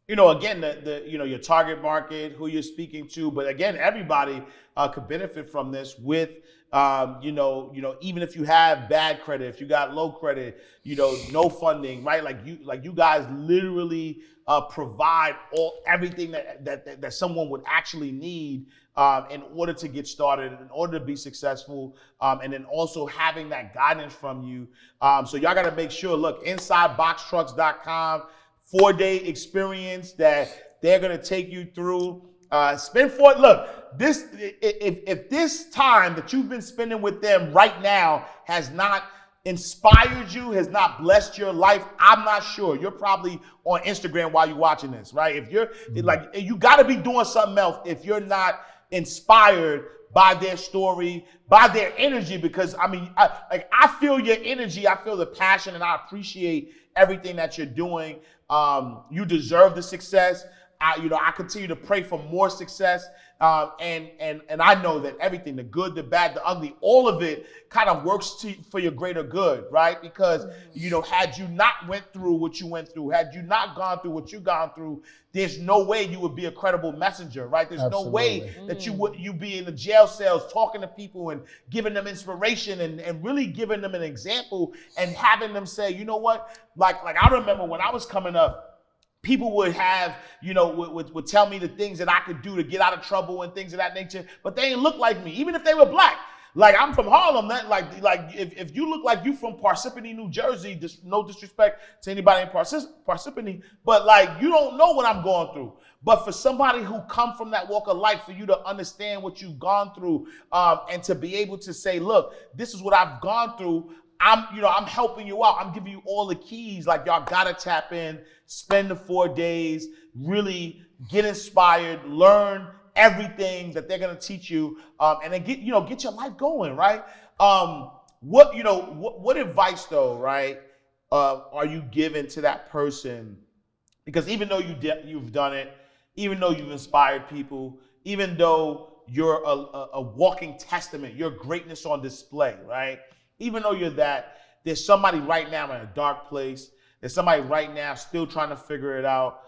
again, the your target market, who you're speaking to, but again, everybody could benefit from this with, even if you have bad credit, if you got low credit, no funding, right? Like you guys literally provide everything that someone would actually need in order to get started, in order to be successful, and then also having that guidance from you. So y'all got to make sure. Look, InsideBoxTrucks.com. 4-day experience that they're gonna take you through. Look, if this time that you've been spending with them right now has not inspired you, has not blessed your life, I'm not sure. You're probably on Instagram while you're watching this, right? If you're you gotta be doing something else if you're not inspired by their story, by their energy, because I mean, I feel your energy, I feel the passion, and I appreciate everything that you're doing. You deserve the success. I continue to pray for more success. And I know that everything, the good, the bad, the ugly, all of it kind of works for your greater good, right? Because, had you not went through what you went through, had you not gone through what you gone through, there's no way you would be a credible messenger, right? There's no way that you be in the jail cells talking to people and giving them inspiration and really giving them an example and having them say, you know what? Like I remember when I was coming up, people would have, would tell me the things that I could do to get out of trouble and things of that nature, but they didn't look like me, even if they were black. Like, I'm from Harlem. If you look like you from Parsippany, New Jersey, no disrespect to anybody in Parsippany, but you don't know what I'm going through. But for somebody who come from that walk of life, for you to understand what you've gone through, and to be able to say, look, this is what I've gone through. I'm helping you out. I'm giving you all the keys. Y'all gotta tap in, spend the 4 days, really get inspired, learn everything that they're gonna teach you, and then get your life going, right? What advice though, right? Are you giving to that person? Because even though you've done it, even though you've inspired people, even though you're a walking testament, your greatness on display, right? Even though you're that, there's somebody right now in a dark place. There's somebody right now still trying to figure it out.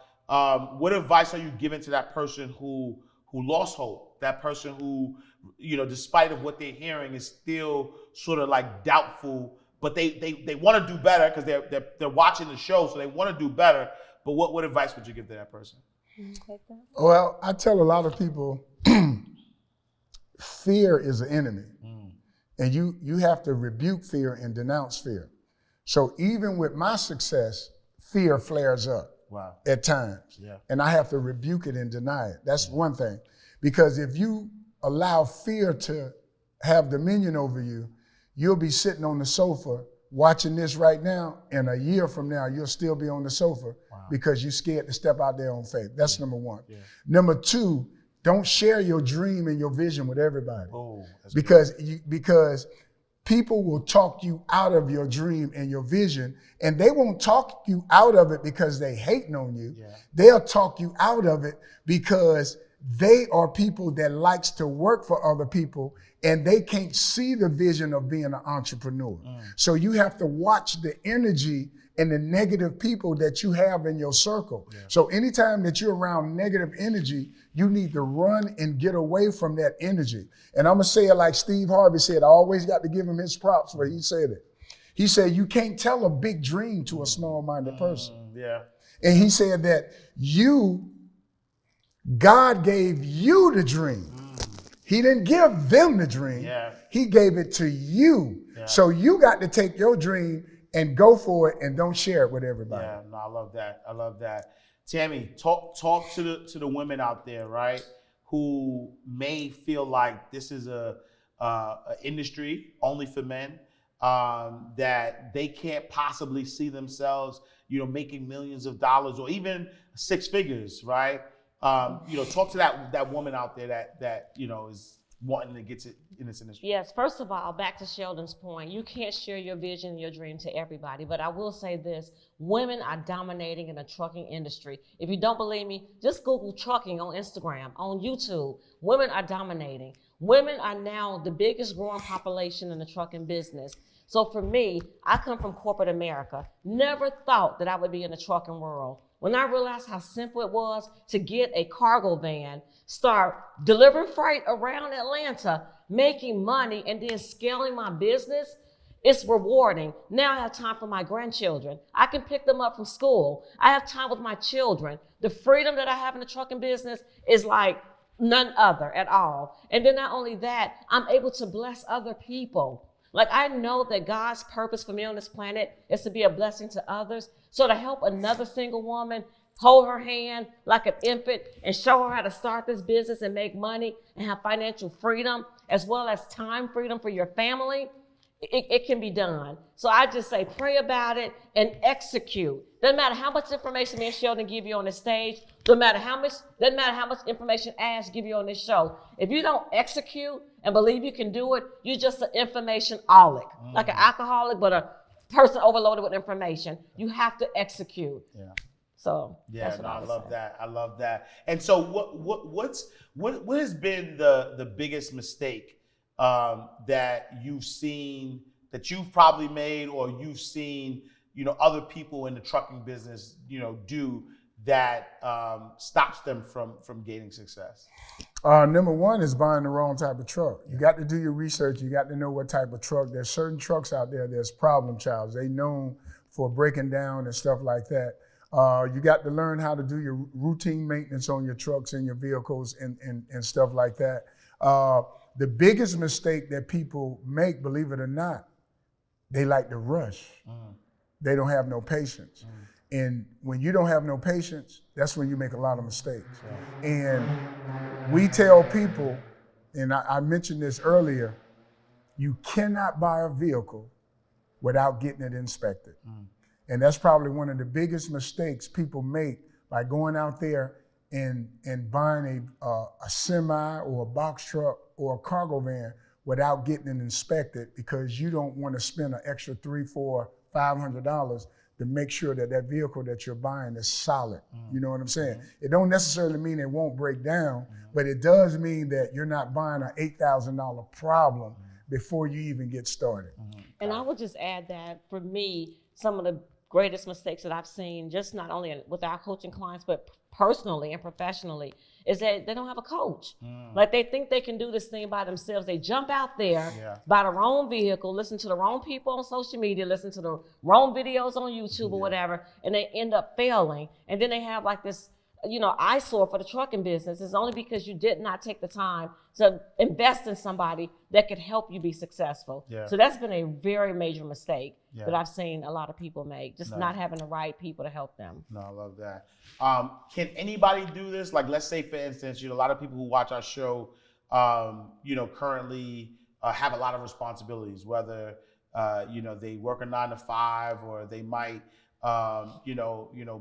What advice are you giving to that person who lost hope? That person who, despite of what they're hearing, is still sort of doubtful, but they want to do better because they're watching the show, so they want to do better. But what advice would you give to that person? Well, I tell a lot of people, fear is an enemy. And you have to rebuke fear and denounce fear. So even with my success, fear flares up at times. Yeah. And I have to rebuke it and deny it. That's one thing. Because if you allow fear to have dominion over you, you'll be sitting on the sofa watching this right now, and a year from now, you'll still be on the sofa because you're scared to step out there on faith. That's number one. Yeah. Number two, don't share your dream and your vision with everybody. Because people will talk you out of your dream and your vision, and they won't talk you out of it because they hating on you. Yeah. They'll talk you out of it because they are people that likes to work for other people, and they can't see the vision of being an entrepreneur. So you have to watch the energy and the negative people that you have in your circle. Yeah. So anytime that you're around negative energy, you need to run and get away from that energy. And I'm gonna say it like Steve Harvey said, I always got to give him his props where he said it. He said, you can't tell a big dream to a small-minded person. Yeah. And he said that God gave you the dream. He didn't give them the dream. Yeah. He gave it to you. Yeah. So you got to take your dream and go for it, and don't share it with everybody. Yeah, no, I love that. Tammy, talk to the women out there, right, who may feel like this is a industry only for men, that they can't possibly see themselves, making millions of dollars or even six figures, right? Talk to that woman out there that is wanting to get in this industry. Yes, first of all, back to Sheldon's point, you can't share your vision and your dream to everybody, but I will say this, women are dominating in the trucking industry. If you don't believe me, just Google trucking on Instagram, on YouTube. Women are dominating. Women are now the biggest growing population in the trucking business. So for me, I come from corporate America. Never thought that I would be in the trucking world. When I realized how simple it was to get a cargo van, start delivering freight around Atlanta, making money, and then scaling my business, it's rewarding. Now I have time for my grandchildren. I can pick them up from school. I have time with my children. The freedom that I have in the trucking business is like none other at all. And then not only that, I'm able to bless other people. Like, I know that God's purpose for me on this planet is to be a blessing to others. So to help another single woman hold her hand like an infant and show her how to start this business and make money and have financial freedom, as well as time freedom for your family, it can be done. So I just say, pray about it and execute. Doesn't matter how much information me and Sheldon give you on the stage. Doesn't matter how much information Ash give you on this show. If you don't execute, and believe you can do it, you're just an information-olic, like an alcoholic, but a person overloaded with information. You have to execute. Yeah. So yeah, that's what I would love say. that. I love that. And so, what has been the biggest mistake that you've seen, that you've probably made, or you've seen, other people in the trucking business, do that stops them from gaining success? Number one is buying the wrong type of truck. You got to do your research. You got to know what type of truck. There's certain trucks out there, there's problem childs. They known for breaking down and stuff like that. You got to learn how to do your routine maintenance on your trucks and your vehicles and stuff like that. The biggest mistake that people make, believe it or not, they like to rush. They don't have no patience. And when you don't have no patience, that's when you make a lot of mistakes. And we tell people, and I mentioned this earlier, you cannot buy a vehicle without getting it inspected. And that's probably one of the biggest mistakes people make by going out there and buying a semi or a box truck or a cargo van without getting it inspected, because you don't want to spend an extra $300, $400, $500 to make sure that that vehicle that you're buying is solid. You know what I'm saying? It don't necessarily mean it won't break down, but it does mean that you're not buying an $8,000 problem before you even get started. And I would just add that for me, some of the greatest mistakes that I've seen, just not only with our coaching clients, but personally and professionally, is that they don't have a coach. Like, they think they can do this thing by themselves. They jump out there, buy the wrong vehicle, listen to the wrong people on social media, listen to the wrong videos on YouTube or whatever, and they end up failing. And then they have like this, eyesore for the trucking business. It's only because you did not take the time to invest in somebody that could help you be successful. So that's been a very major mistake that I've seen a lot of people make, just not having the right people to help them. No, I love that. Can anybody do this? Like, let's say, for instance, a lot of people who watch our show, currently have a lot of responsibilities, whether, they work a 9 to 5, or they might,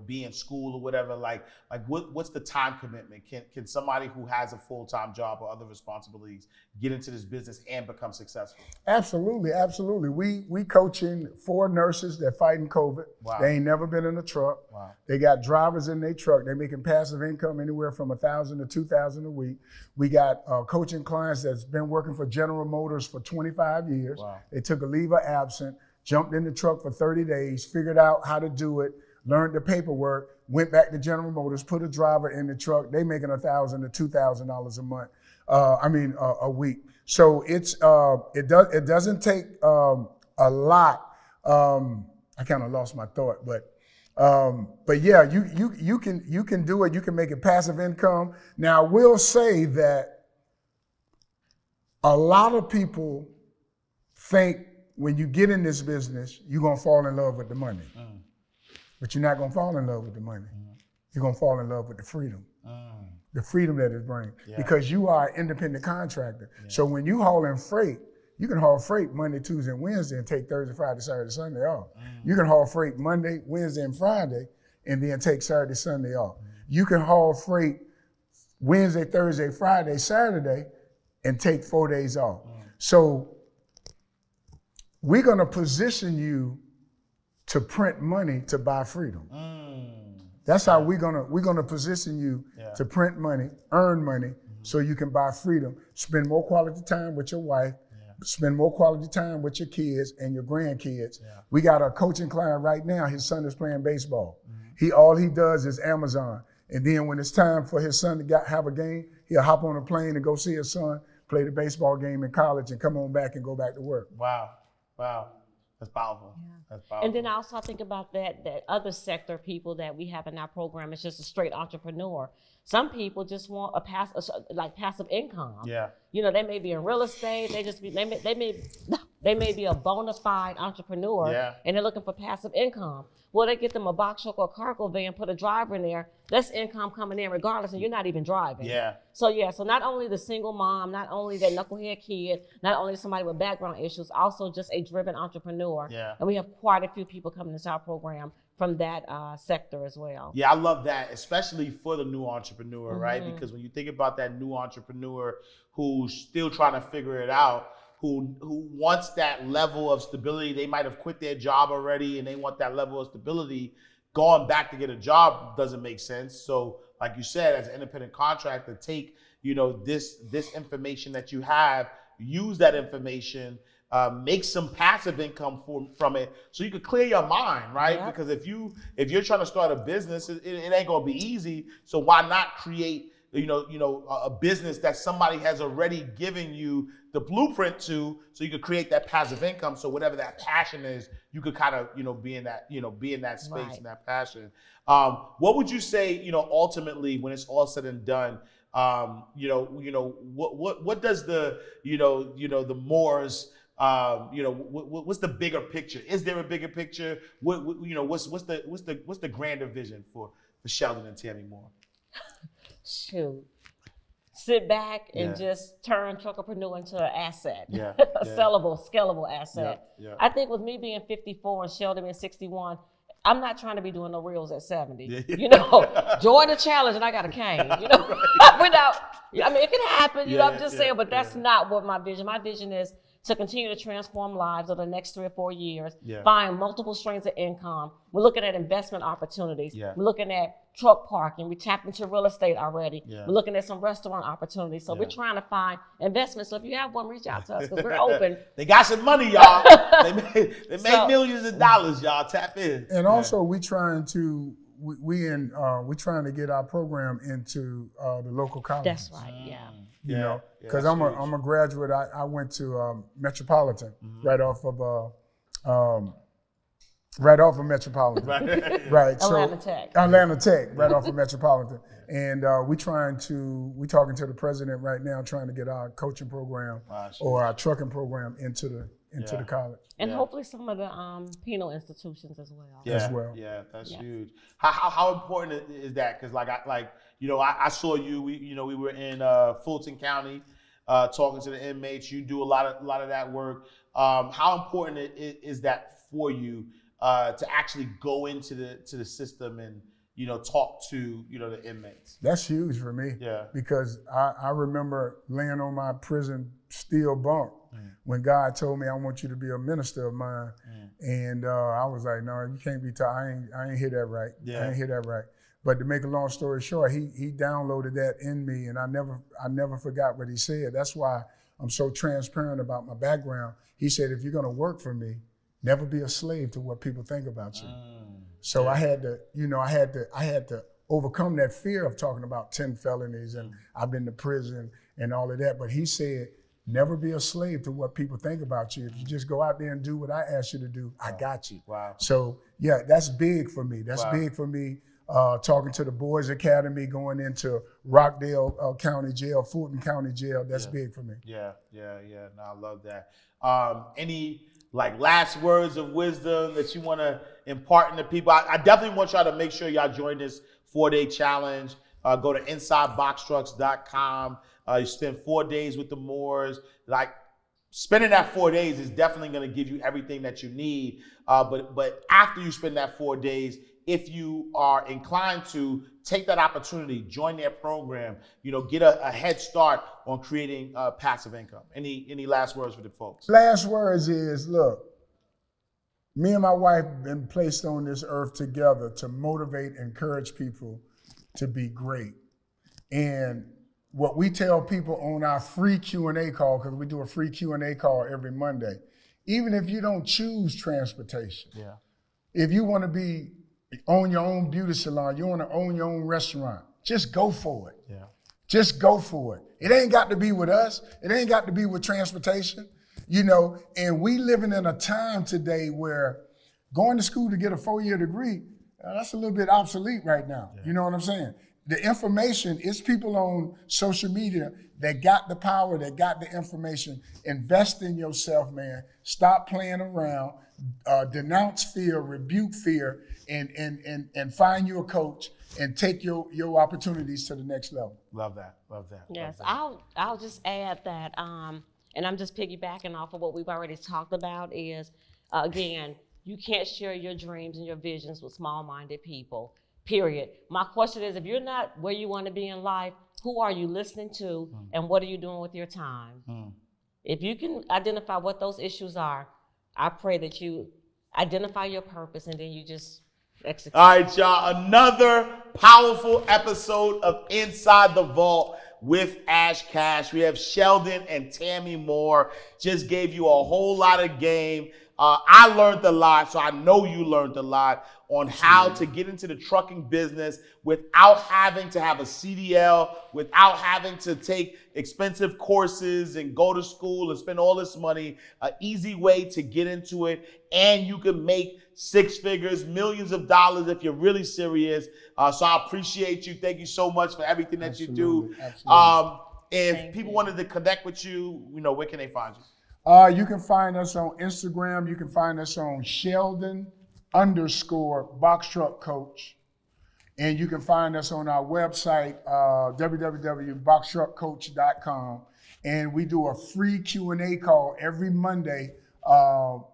be in school or whatever. Like what's the time commitment? Can somebody who has a full-time job or other responsibilities get into this business and become successful? Absolutely, absolutely. We coaching 4 nurses that fighting COVID. Wow. They ain't never been in a truck. Wow. They got drivers in their truck. They're making passive income anywhere from $1,000 to $2,000 a week. We got coaching clients that's been working for General Motors for 25 years. Wow. They took a leave of absence, jumped in the truck for 30 days, figured out how to do it, learned the paperwork, went back to General Motors, put a driver in the truck. They making $1,000 to $2,000 a month. A week. So it doesn't take a lot. I kind of lost my thought, but yeah, you can do it. You can make it passive income. Now, I will say that a lot of people think when you get in this business, you're gonna fall in love with the money. But you're not gonna fall in love with the money. You're gonna fall in love with the freedom. The freedom that it brings. Because you are an independent contractor. So when you haul in freight, you can haul freight Monday, Tuesday, and Wednesday and take Thursday, Friday, Saturday, Sunday off. You can haul freight Monday, Wednesday, and Friday, and then take Saturday, Sunday off. You can haul freight Wednesday, Thursday, Friday, Saturday, and take 4 days off. So we're gonna position you to print money to buy freedom. That's how we're gonna position you to print money, earn money, so you can buy freedom. Spend more quality time with your wife, spend more quality time with your kids and your grandkids. We got a coaching client right now. His son is playing baseball. All he does is Amazon. And then when it's time for his son to have a game, he'll hop on a plane and go see his son play the baseball game in college and come on back and go back to work. Wow. That's powerful. That's powerful. And then I also think about that other sector people that we have in our program. It's just a straight entrepreneur. Some people just want passive income. They may be in real estate. They may be a bona fide entrepreneur, and they're looking for passive income. Well, they get them a box truck or a cargo van, put a driver in there. That's income coming in regardless, and you're not even driving. So not only the single mom, not only that knucklehead kid, not only somebody with background issues, also just a driven entrepreneur. And we have quite a few people coming into our program from that sector as well. Yeah, I love that, especially for the new entrepreneur, right? Because when you think about that new entrepreneur who's still trying to figure it out, who wants that level of stability, they might have quit their job already and they want that level of stability. Going back to get a job doesn't make sense. So, like you said, as an independent contractor, take this information that you have, use that information. Make some passive income from it, so you could clear your mind, right? Yep. Because if you're trying to start a business, it ain't gonna be easy. So why not create a business that somebody has already given you the blueprint to, so you could create that passive income. So whatever that passion is, you could kind of be in that space, right, and that passion. What would you say ultimately, when it's all said and done? What does the the Moores, what's the bigger picture? Is there a bigger picture? What's the grander vision for Sheldon and Tammy Moore? Shoot. Sit back and just turn Truckerpreneur into an asset, a scalable asset. Yeah. I think with me being 54 and Sheldon being 61, I'm not trying to be doing the reels at 70. Join the challenge and I got a cane. Without, I mean, it can happen. I'm just saying, but that's not what my vision. My vision is to continue to transform lives over the next 3 or 4 years, find multiple streams of income. We're looking at investment opportunities. We're looking at truck parking. We tapped into real estate already. We're looking at some restaurant opportunities. So we're trying to find investments. So if you have one, reach out to us because we're open. They got some money, y'all. they make millions of dollars, y'all. Tap in. And also, we're trying to get our program into the local colleges. That's right. Because I'm a graduate. I went to Metropolitan right off of Metropolitan. Right. Atlanta Tech, right off of Metropolitan. And we're talking to the president right now, trying to get our coaching program or our trucking program into the college. And hopefully some of the penal institutions as well. Yeah, that's huge. How important is that? Because I saw you. We were in Fulton County talking to the inmates. You do a lot of that work. How important is that for you to actually go into the system and talk to the inmates? That's huge for me. Yeah. Because I remember laying on my prison steel bunk when God told me, I want you to be a minister of mine. And I was like, no, you can't be I ain't hear that right. I ain't hear that right. But to make a long story short, he downloaded that in me, and I never forgot what he said. That's why I'm so transparent about my background. He said, if you're gonna work for me, never be a slave to what people think about you. So I had to overcome that fear of talking about 10 felonies and I've been to prison and all of that. But he said, never be a slave to what people think about you. If you just go out there and do what I asked you to do, I got you. Wow. So yeah, that's big for me. That's big for me. Talking to the Boys Academy, going into Rockdale County Jail, Fulton County Jail, that's big for me. Yeah. No, I love that. Any last words of wisdom that you want to impart into people? I definitely want y'all to make sure y'all join this 4-day challenge. Go to InsideBoxTrucks.com. You spend 4 days with the Moores. Spending that 4 days is definitely going to give you everything that you need. But after you spend that 4 days, if you are inclined to take that opportunity, join their program, get a head start on creating passive income. Any last words for the folks? Last words is, look, me and my wife have been placed on this earth together to motivate, encourage people to be great. And what we tell people on our free Q&A call, because we do a free Q&A call every Monday, even if you don't choose transportation, if you want to own your own beauty salon, you want to own your own restaurant, just go for it. Just go for it. It ain't got to be with us. It ain't got to be with transportation, and we living in a time today where going to school to get a 4-year degree, that's a little bit obsolete right now. You know what I'm saying? The information is people on social media that got the power, that got the information. Invest in yourself, man. Stop playing around. Denounce fear, rebuke fear, and find you a coach and take your opportunities to the next level. Love that. Yes, I'll just add that, and I'm just piggybacking off of what we've already talked about is, again, you can't share your dreams and your visions with small-minded people, period. My question is, if you're not where you want to be in life, who are you listening to and what are you doing with your time? If you can identify what those issues are, I pray that you identify your purpose and then you just execute. All right, y'all. Another powerful episode of Inside the Vault with Ash Cash. We have Sheldon and Tammy Moore. Just gave you a whole lot of game. I learned a lot, so I know you learned a lot on how to get into the trucking business without having to have a CDL, without having to take expensive courses and go to school and spend all this money. An easy way to get into it, and you can make six figures, millions of dollars if you're really serious. So I appreciate you. Thank you so much for everything that you do. Absolutely. If people wanted to connect with you, where can they find you? You can find us on Instagram. You can find us on Sheldon_BoxTruckCoach. And you can find us on our website, www.boxtruckcoach.com. And we do a free Q&A call every Monday at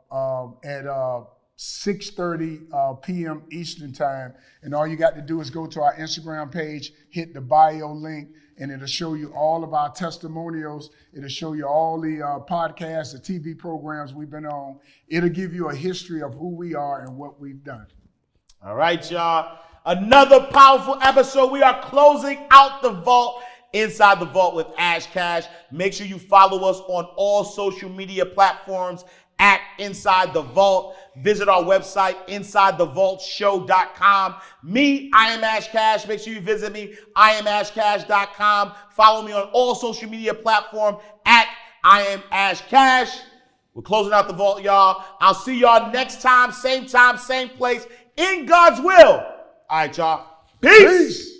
6:30 p.m. Eastern Time. And all you got to do is go to our Instagram page, hit the bio link, and it'll show you all of our testimonials. It'll show you all the podcasts, the TV programs we've been on. It'll give you a history of who we are and what we've done. All right, y'all. Another powerful episode. We are closing out the vault, Inside the Vault with Ash Cash. Make sure you follow us on all social media platforms at Inside the Vault. Visit our website, InsideTheVaultShow.com. Me, I am Ash Cash. Make sure you visit me, IamAshCash.com. Follow me on all social media platforms at I am Ash Cash. We're closing out the vault, y'all. I'll see y'all next time, same place, in God's will. All right, y'all. Peace.